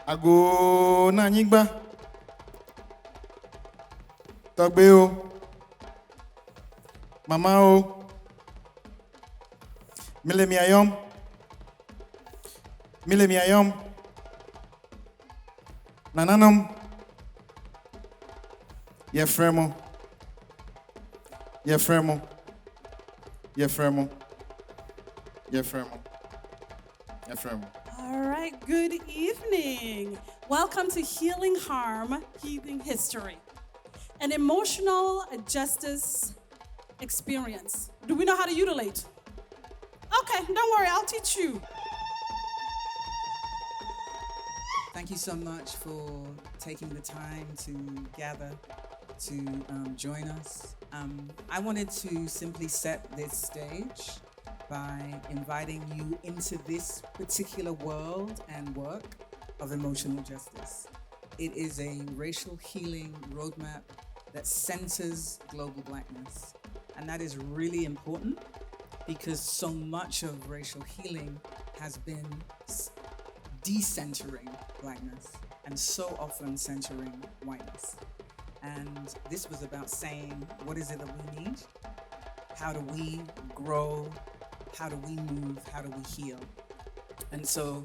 Ago na nyigba. Togbe o. Mama o. Mile mi ayom. Mile mi ayom. Nananom. Ye fremo. Ye fremo. Ye fremo. Ye fremo. Ye fremo. All right, good evening. Welcome to Healing Harm, Healing History, an emotional justice experience. Do we know how to utilate? Okay, don't worry, I'll teach you. Thank you so much for taking the time to gather to join us. I wanted to simply set this stage by inviting you into this particular world and work of emotional justice. It is a racial healing roadmap that centers global Blackness. And that is really important because so much of racial healing has been decentering Blackness and so often centering whiteness. And this was about saying, what is it that we need? How do we grow? How do we move? How do we heal? And so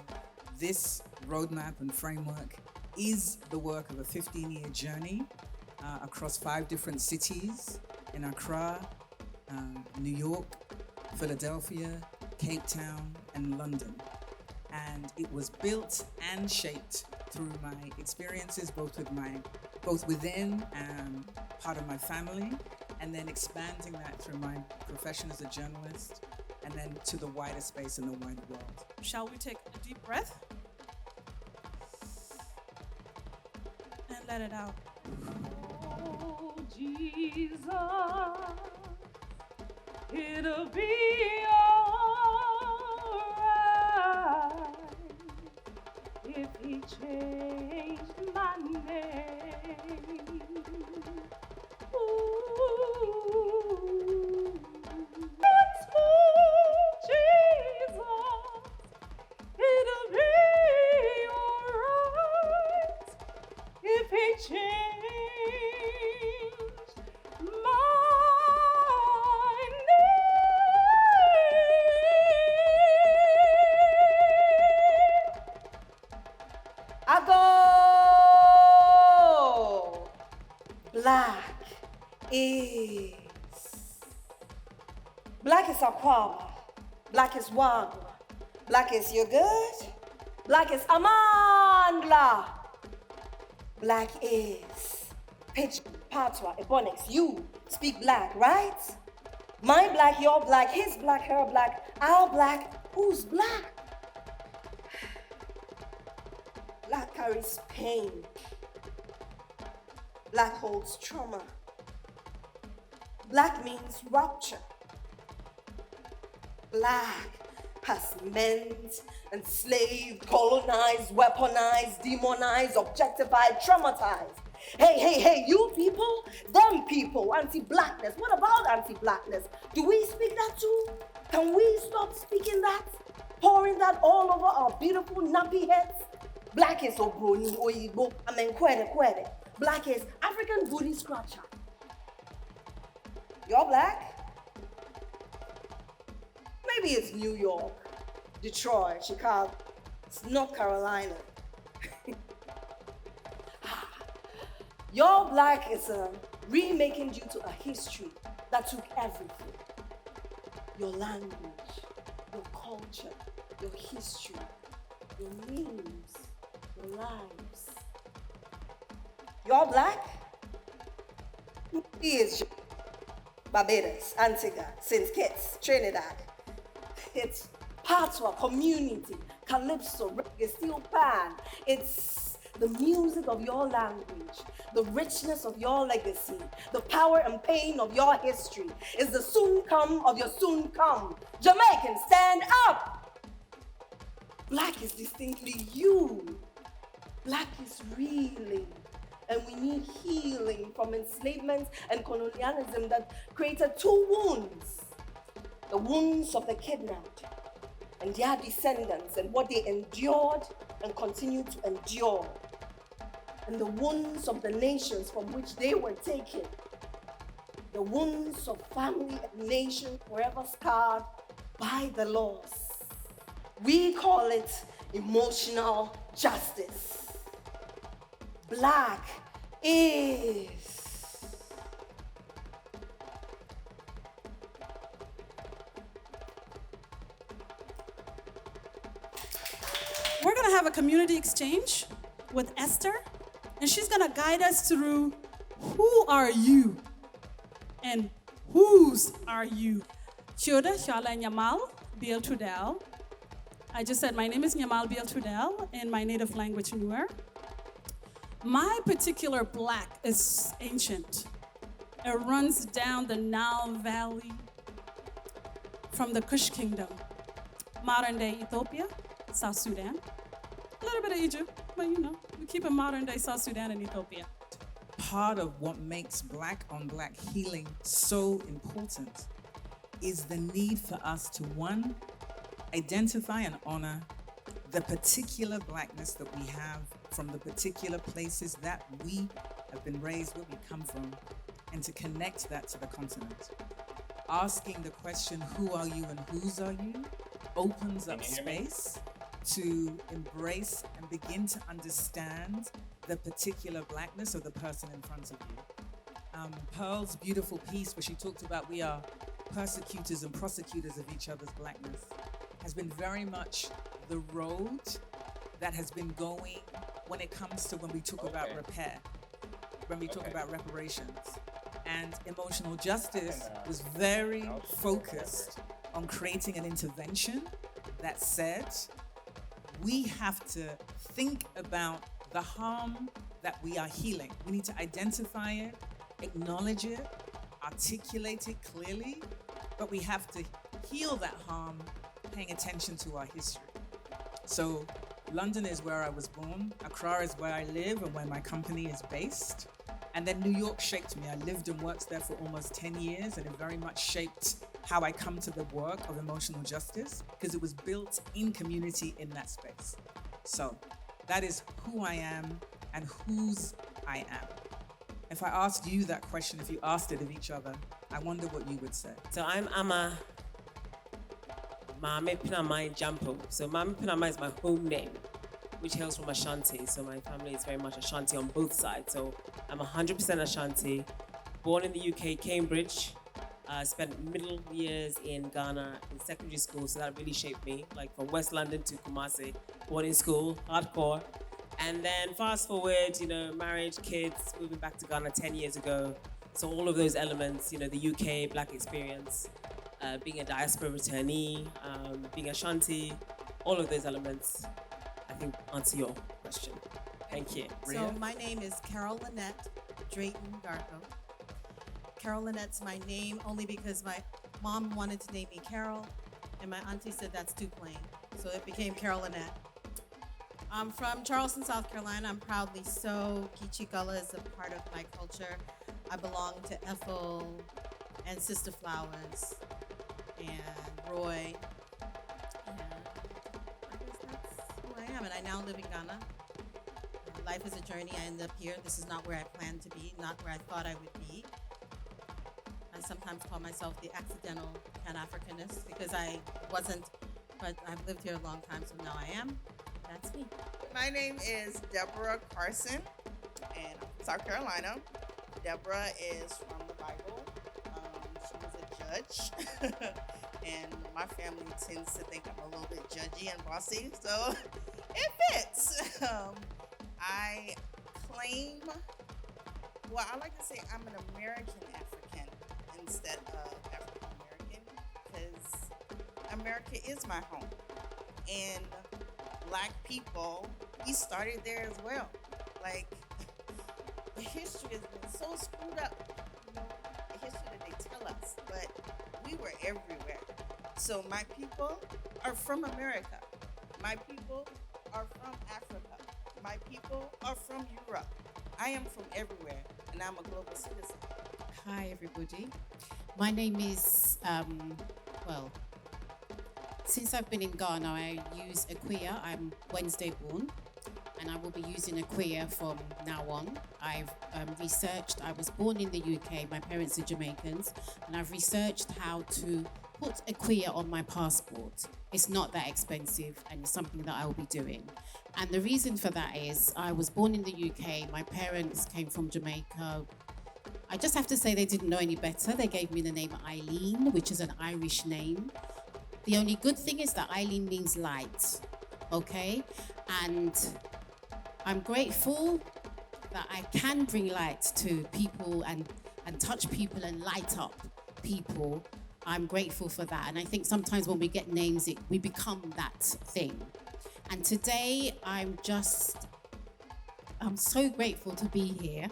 this roadmap and framework is the work of a 15-year journey across 5 different cities in Accra, New York, Philadelphia, Cape Town, and London. And it was built and shaped through my experiences, both within part of my family, and then expanding that through my profession as a journalist, and then to the wider space in the wider world. Shall we take a deep breath? And let it out. Oh, Jesus, it'll be alright if he changed my name. Ooh, that's Jesus, it'll be alright if he changed my name. I go. Black is Aquaba. Black is Wagwa. Black is you good. Black is Amandla. Black is Pitch, Patwa, Ebonics. You speak black, right? My black, your black, his black, her black, our black. Who's black? Black carries pain. Black holds trauma. Black means rupture. Black has meant, enslaved, colonized, weaponized, demonized, objectified, traumatized. Hey, you people, them people, anti-blackness. What about anti-blackness? Do we speak that too? Can we stop speaking that? Pouring that all over our beautiful nappy heads? Black is Obroni, Oyibo, Kwere. Black is African booty scratcher. You're black? Maybe it's New York, Detroit, Chicago, it's North Carolina. Your black is remaking due to a history that took everything. Your language, your culture, your history, your names, your lives. You're black? He is Barbados, Antigua, St. Kitts, Trinidad. It's Patois, community, calypso, reggae, steel pan. It's the music of your language, the richness of your legacy, the power and pain of your history. It's the soon come of your soon come. Jamaicans, stand up! Black is distinctly you. Black is reeling. And we need healing from enslavement and colonialism that created 2 wounds. The wounds of the kidnapped and their descendants and what they endured and continue to endure, and the wounds of the nations from which they were taken, the wounds of family and nation forever scarred by the loss. We call it emotional justice. Black is. We're going to have a community exchange with Esther, and she's going to guide us through who are you and whose are you. Chioda Shala Nyamal Tutdeal. I just said my name is Nyamal Tutdeal in my native language, Nuer. My particular Black is ancient. It runs down the Nile Valley from the Kush Kingdom, modern-day Ethiopia, South Sudan, a little bit of Egypt, but you know, we keep it modern-day South Sudan and Ethiopia. Part of what makes Black on Black healing so important is the need for us to, one, identify and honor the particular Blackness that we have from the particular places that we have been raised, where we come from, and to connect that to the continent. Asking the question, who are you and whose are you, opens up space to embrace and begin to understand the particular Blackness of the person in front of you. Pearl's beautiful piece where she talked about we are persecutors and prosecutors of each other's Blackness has been very much the road that has been going when it comes to when we talk about repair, when we talk about reparations. And emotional justice was very focused on creating an intervention that said, we have to think about the harm that we are healing. We need to identify it, acknowledge it, articulate it clearly, but we have to heal that harm paying attention to our history. So London is where I was born, Accra is where I live and where my company is based. And then New York shaped me. I lived and worked there for almost 10 years, and it very much shaped how I come to the work of emotional justice, because it was built in community in that space. So that is who I am and whose I am. If I asked you that question, if you asked it of each other, I wonder what you would say. So I'm ARMAH Mame Pinamai Jampo. So Mame Pinamai is my home name, which hails from Ashanti. So my family is very much Ashanti on both sides. So I'm 100% Ashanti, born in the UK, Cambridge. Spent middle years in Ghana in secondary school, so that really shaped me, like from West London to Kumasi, boarding school, hardcore. And then fast forward, marriage, kids, moving back to Ghana 10 years ago. So all of those elements, the UK, Black experience, being a diaspora returnee, being Ashanti, all of those elements, I think answer your question. Thank you. So my name is Carol Lynette Drayton Garko. Carol Lynette's my name only because my mom wanted to name me Carol, and my auntie said that's too plain. So it became Carol Lynette. I'm from Charleston, South Carolina. I'm proudly so. Kichi Gullah is a part of my culture. I belong to Ethel and Sister Flowers and Roy. And I guess that's who I am. And I now live in Ghana. Life is a journey. I ended up here. This is not where I planned to be, not where I thought I would be. I sometimes call myself the accidental Pan-Africanist because I wasn't, but I've lived here a long time, so now I am. That's me. My name is Deborah Carson, and I'm from South Carolina. Deborah is from the Bible. She was a judge, and my family tends to think I'm a little bit judgy and bossy, so it fits. I claim, well, I like to say I'm an American African instead of African American, because America is my home, and Black people, we started there as well. Like, the history has been so screwed up, the history that they tell us, but we were everywhere. So my people are from America. My people are from Africa. My people are from Europe. I am from everywhere, and I'm a global citizen. Hi, everybody. My name is, Since I've been in Ghana, I use Aquia. I'm Wednesday born, and I will be using Aquia from now on. I've researched, I was born in the UK, my parents are Jamaicans, and I've researched how to put Aquia on my passport. It's not that expensive, and it's something that I will be doing. And the reason for that is I was born in the UK, my parents came from Jamaica. I just have to say they didn't know any better. They gave me the name Eileen, which is an Irish name. The only good thing is that Eileen means light, okay? And I'm grateful that I can bring light to people and touch people and light up people. I'm grateful for that. And I think sometimes when we get names, we become that thing. And today, I'm so grateful to be here.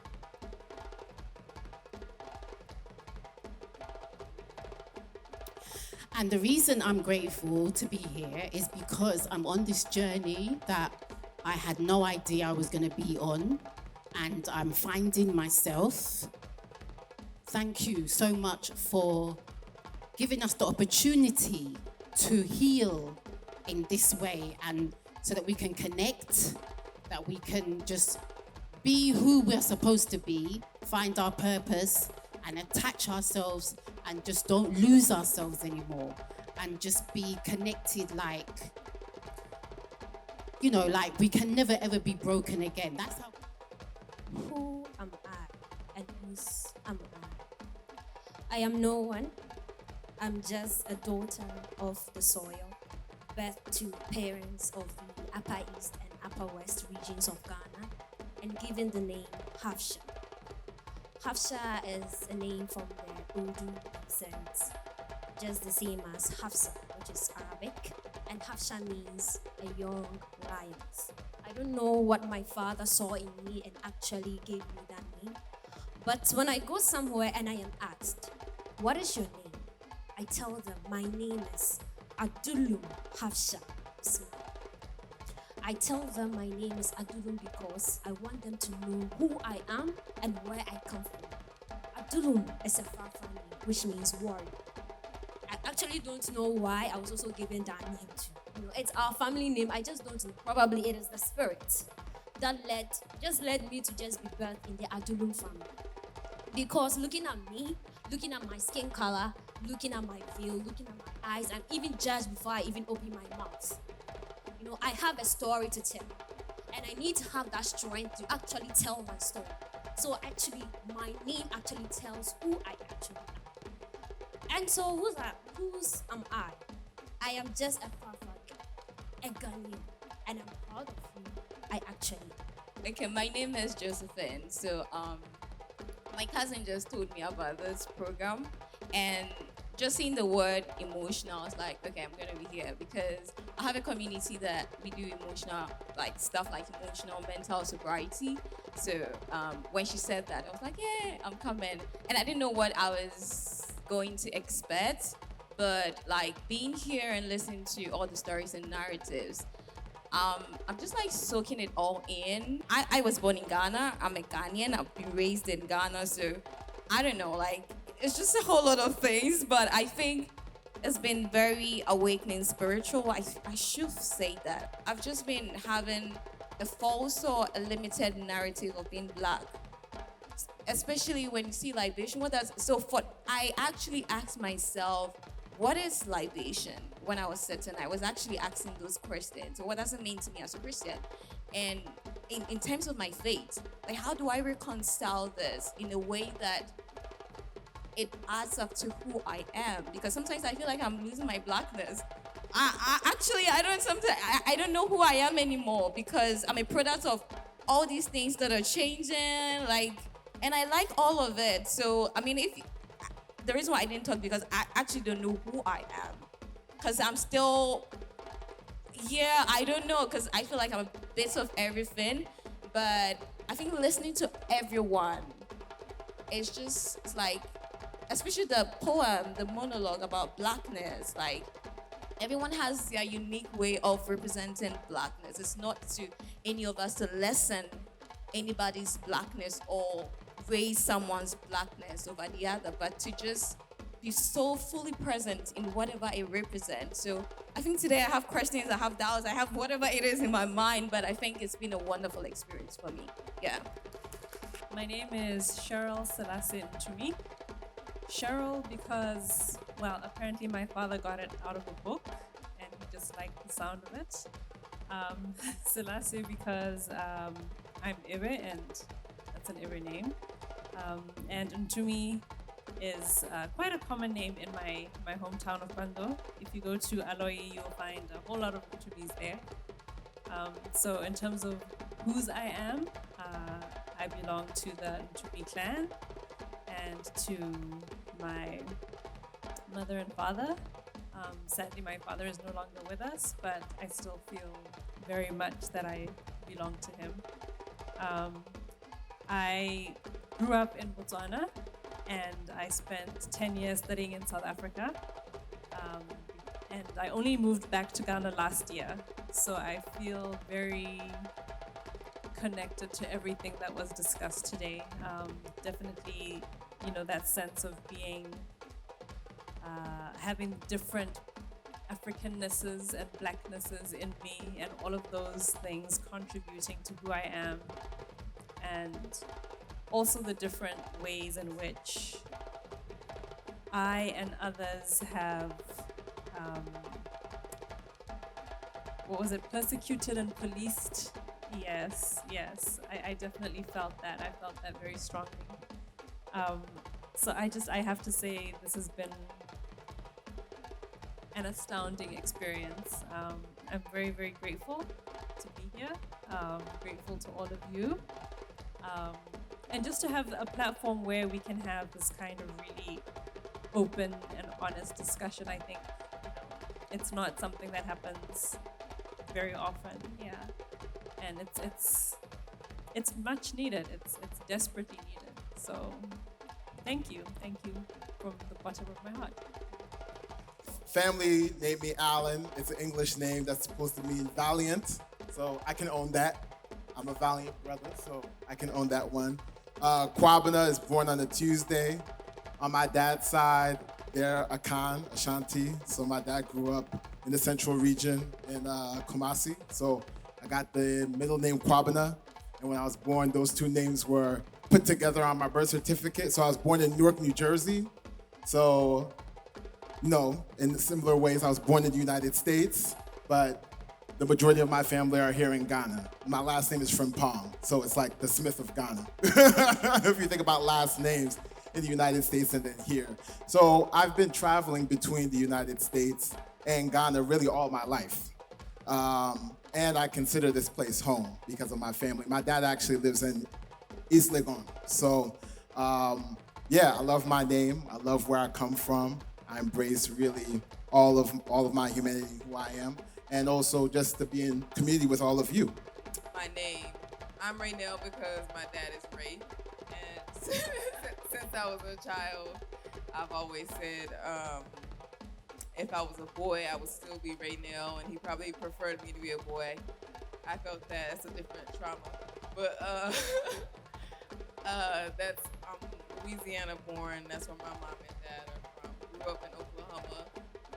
And the reason I'm grateful to be here is because I'm on this journey that I had no idea I was going to be on, and I'm finding myself. Thank you so much for giving us the opportunity to heal in this way, and so that we can connect, that we can just be who we're supposed to be, find our purpose, and attach ourselves, and just don't lose ourselves anymore, and just be connected like, you know, like we can never ever be broken again. That's how. Who am I and whose am I? I am no one. I'm just a daughter of the soil, birth to parents of the Upper East and Upper West regions of Ghana, and given the name Hafsha. Hafsha is a name from the Urdu descent, just the same as Hafsa, which is Arabic, and Hafsha means a young lioness. I don't know what my father saw in me and actually gave me that name, but when I go somewhere and I am asked, what is your name? I tell them my name is Adulum Hafsha. I tell them my name is Adulum because I want them to know who I am and where I come from. Adulum is a Fafa name, which means warrior. I actually don't know why I was also given that name too. You know, it's our family name. I just don't know. Probably it is the spirit that led me to just be birthed in the Adulum family. Because looking at me, looking at my skin color, looking at my veil, looking at my eyes, I'm even judged before I even open my mouth. You know, I have a story to tell, and I need to have that strength to actually tell my story. So actually, my name actually tells who I actually am. And so whose am I? I am just a Fafa, a Ghanaian, and I'm proud of who I actually am. Okay, my name is Josephine. So my cousin just told me about this program, and just seeing the word emotional, I was like, okay, I'm gonna be here because I have a community that we do emotional, like stuff like emotional mental sobriety. So when she said that, I was like, yeah, I'm coming. And I didn't know what I was going to expect, but like being here and listening to all the stories and narratives, I'm just like soaking it all in. I was born in Ghana. I'm a Ghanaian. I've been raised in Ghana, so I don't know, like it's just a whole lot of things, but I think it's been very awakening spiritual. I should say that. I've just been having a false or a limited narrative of being black, especially when you see libation. I actually asked myself, what is libation? When I was certain, I was actually asking those questions. So what does it mean to me as a Christian? And in terms of my faith, like how do I reconcile this in a way that it adds up to who I am? Because sometimes I feel like I'm losing my blackness. I don't know who I am anymore because I'm a product of all these things that are changing, and I like all of it. So, I mean, the reason why I didn't talk because I actually don't know who I am. Because I'm still, I don't know, because I feel like I'm a bit of everything. But I think listening to everyone, it's like, especially the poem, the monologue about blackness, like everyone has their unique way of representing blackness. It's not to any of us to lessen anybody's blackness or raise someone's blackness over the other, but to just be so fully present in whatever it represents. So I think today I have questions, I have doubts, I have whatever it is in my mind, but I think it's been a wonderful experience for me. Yeah. My name is Cheryl Selassie Ntumi. Cheryl because, well, apparently my father got it out of a book and he just liked the sound of it. Selassie because I'm Ibe and that's an Ibe name. And Ntumi is quite a common name in my hometown of Bando. If you go to Aloyi, you'll find a whole lot of Ntumis there. So in terms of whose I am, I belong to the Ntumi clan and to my mother and father. Sadly, my father is no longer with us, but I still feel very much that I belong to him. I grew up in Botswana and I spent 10 years studying in South Africa. And I only moved back to Ghana last year. So I feel very connected to everything that was discussed today. Definitely, that sense of being, having different Africannesses and Blacknesses in me and all of those things contributing to who I am. And also the different ways in which I and others have, persecuted and policed? Yes. I definitely felt that. I felt that very strongly. So I have to say this has been an astounding experience. I'm very, very grateful to be here. Grateful to all of you. And just to have a platform where we can have this kind of really open and honest discussion, I think it's not something that happens very often, yeah. And it's much needed. It's desperately needed. So thank you from the bottom of my heart. Family named me Alan. It's an English name that's supposed to mean valiant, so I can own that. I'm a valiant brother, so I can own that one. Kwabena is born on a Tuesday. On my dad's side, they're Akan, Ashanti. So my dad grew up in the central region in Kumasi. So I got the middle name Kwabena. And when I was born, those two names were put together on my birth certificate. So I was born in Newark, New Jersey. So, in similar ways, I was born in the United States, but the majority of my family are here in Ghana. My last name is Frimpong, so it's like the Smith of Ghana. If you think about last names in the United States and then here. So I've been traveling between the United States and Ghana really all my life. And I consider this place home because of my family. My dad actually lives in East Legon. So I love my name. I love where I come from. I embrace really all of my humanity, who I am. And also just to be in community with all of you. My name, I'm Raynell because my dad is Ray. And since I was a child, I've always said if I was a boy, I would still be Raynell, and he probably preferred me to be a boy. I felt that it's a different trauma. But I'm Louisiana born, that's where my mom and dad are from. Grew up in Oklahoma.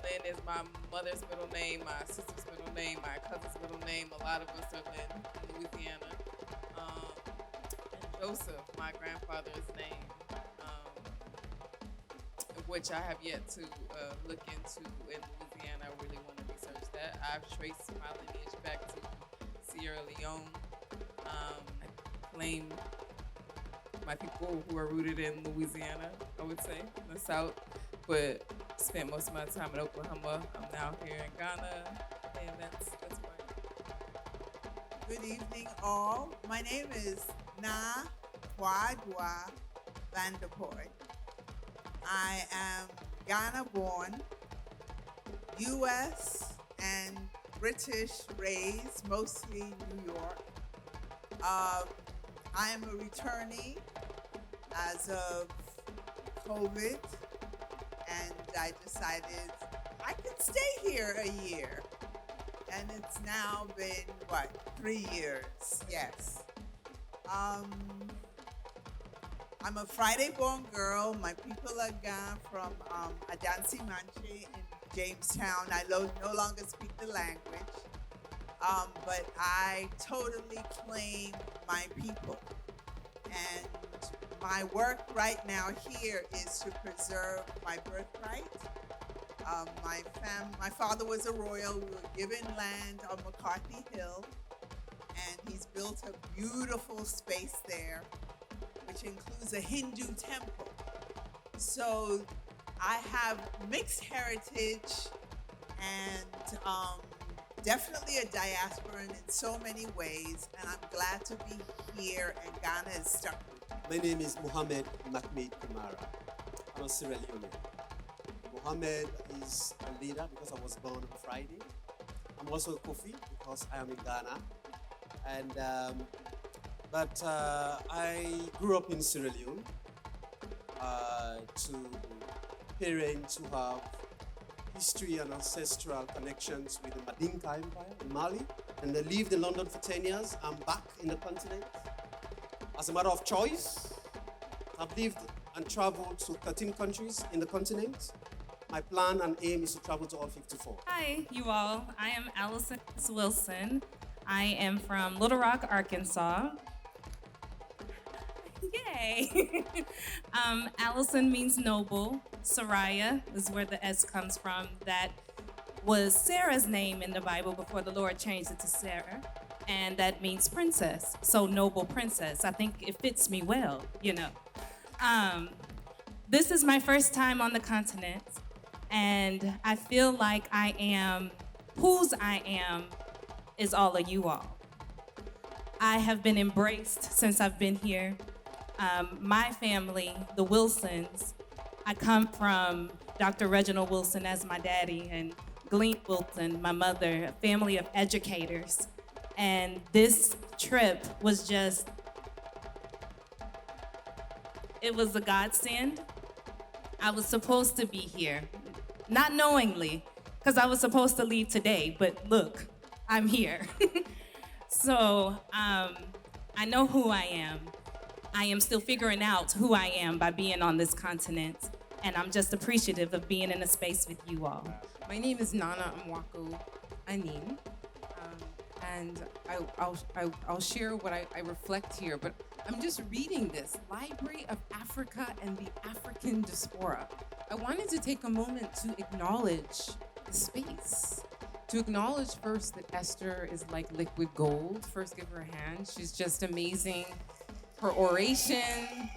Lynn is my mother's middle name, my sister's middle name, my cousin's middle name. A lot of us are Lynn in Louisiana. And Joseph, my grandfather's name, which I have yet to look into in Louisiana. I really want to research that. I've traced my lineage back to Sierra Leone. I claim my people who are rooted in Louisiana, I would say, in the South, but spent most of my time in Oklahoma. I'm now here in Ghana, and that's why. Good evening, all. My name is Na Twadwa Vanderpoy. I am Ghana-born, U.S. and British raised, mostly New York. I am a returnee as of COVID, and I decided I could stay here a year. And it's now been, 3 years? Yes. I'm a Friday-born girl. My people are gone from Adansi Manche in Jamestown. I no longer speak the language, but I totally claim my people. And my work right now here is to preserve my birthright. My father was a royal. We were given land on McCarthy Hill, and he's built a beautiful space there, which includes a Hindu temple. So I have mixed heritage and definitely a diasporan in so many ways, and I'm glad to be here, and Ghana is stuck with me. My name is Mohammed Mahmoud Kamara. I'm a Sierra Leonean. Mohammed is a leader because I was born on Friday. I'm also a Kofi because I am in Ghana. And but I grew up in Sierra Leone to parents who have history and ancestral connections with the Madinka Empire in Mali. And I lived in London for 10 years. I'm back in the continent. As a matter of choice, I've lived and traveled to 13 countries in the continent. My plan and aim is to travel to all 54. Hi, you all. I am Allyson Wilson. I am from Little Rock, Arkansas. Yay! Allyson means noble. Saraya is where the S comes from. That was Sarah's name in the Bible before the Lord changed it to Sarah. And that means princess. So noble princess. I think it fits me well, you know. This is my first time on the continent. And I feel like I am, whose I am, is all of you all. I have been embraced since I've been here. My family, the Wilsons, I come from Dr. Reginald Wilson as my daddy and Glenn Wilson, my mother, a family of educators. And this trip was just, it was a godsend. I was supposed to be here. Not knowingly, because I was supposed to leave today, but look, I'm here. So I know who I am. I am still figuring out who I am by being on this continent, and I'm just appreciative of being in a space with you all. My name is Nana Mwako Anin, and I'll share what I reflect here, but I'm just reading this, Library of Africa and the African Diaspora. I wanted to take a moment to acknowledge the space, to acknowledge first that Esther is like liquid gold. First, give her a hand. She's just amazing. Her oration,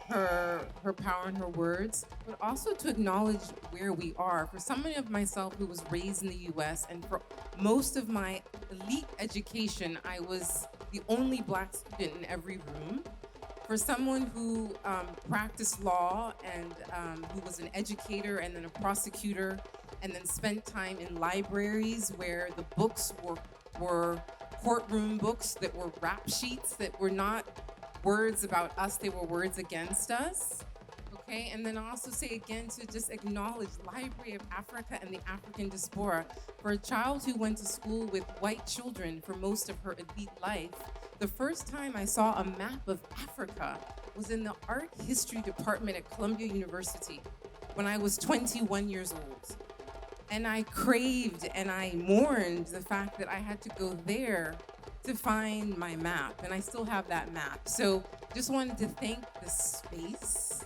her power in her words, but also to acknowledge where we are. For someone of myself who was raised in the US, and for most of my elite education, I was the only Black student in every room. For someone who practiced law and who was an educator and then a prosecutor, and then spent time in libraries where the books were courtroom books that were rap sheets that were not words about us, they were words against us. Okay, and then also say again to just acknowledge Library of Africa and the African Diaspora. For a child who went to school with white children for most of her elite life, the first time I saw a map of Africa was in the art history department at Columbia University when I was 21 years old. And I craved and I mourned the fact that I had to go there to find my map, and I still have that map. So just wanted to thank the space,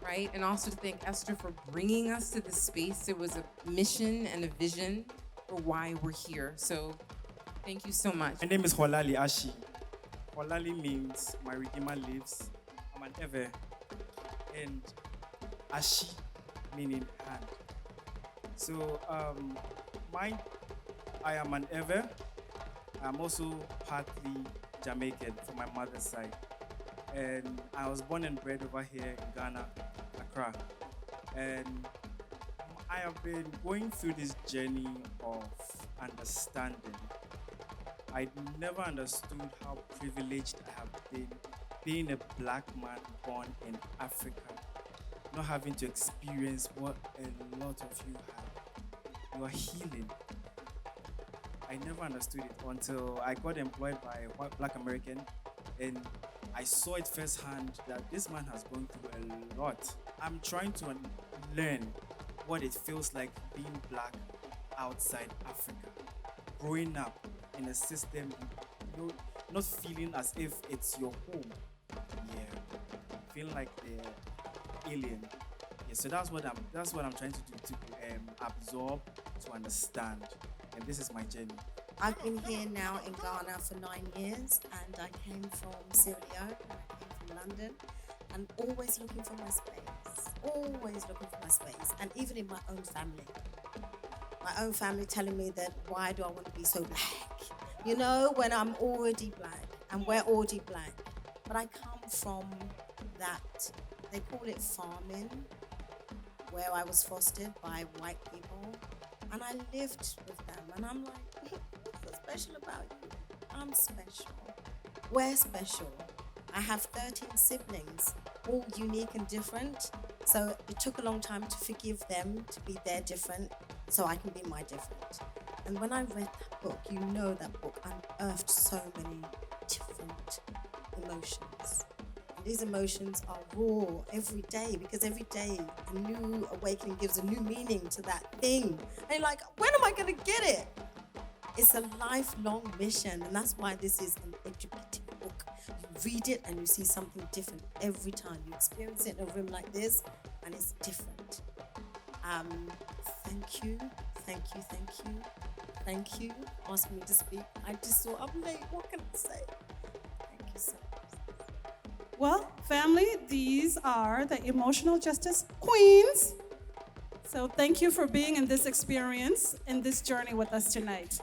right? And also to thank Esther for bringing us to this space. It was a mission and a vision for why we're here. So thank you so much. My name is Holali Ashi. Holali means my Redeemer lives. I'm an ever. And Ashi meaning hand. So I am an ever. I'm also partly Jamaican from my mother's side. And I was born and bred over here in Ghana, Accra. And I have been going through this journey of understanding. I never understood how privileged I have been being a Black man born in Africa, not having to experience what a lot of you have. You are healing. I never understood it until I got employed by a white Black American, and I saw it firsthand that this man has gone through a lot. I'm trying to learn what it feels like being black outside Africa, growing up in a system, not feeling as if it's your home. Yeah, feeling like the alien. Yeah, so that's what I'm trying to do, to absorb, to understand, and this is my journey. I've been here now in Ghana for 9 years, and I came from Sierra Leone, and I came from London, and always looking for my space, and even in my own family telling me that why do I want to be so black? You know, when I'm already black, and we're already black. But I come from that, they call it farming, where I was fostered by white people, and I lived with them, and I'm like, what's so special about you? I'm special. We're special. I have 13 siblings, all unique and different, so it took a long time to forgive them, to be their different, so I can be my different. And when I read that book, you know that book unearthed so many different emotions. And these emotions are raw every day, because every day a new awakening gives a new meaning to that thing. And you're like, when am I going to get it? It's a lifelong mission, and that's why this is an educative book. You read it and you see something different every time. You experience it in a room like this, and it's different. Thank you. Asking me to speak. I just thought, I'm late. What can I say? Thank you so much. Well, family, these are the emotional justice queens. So thank you for being in this experience, in this journey with us tonight.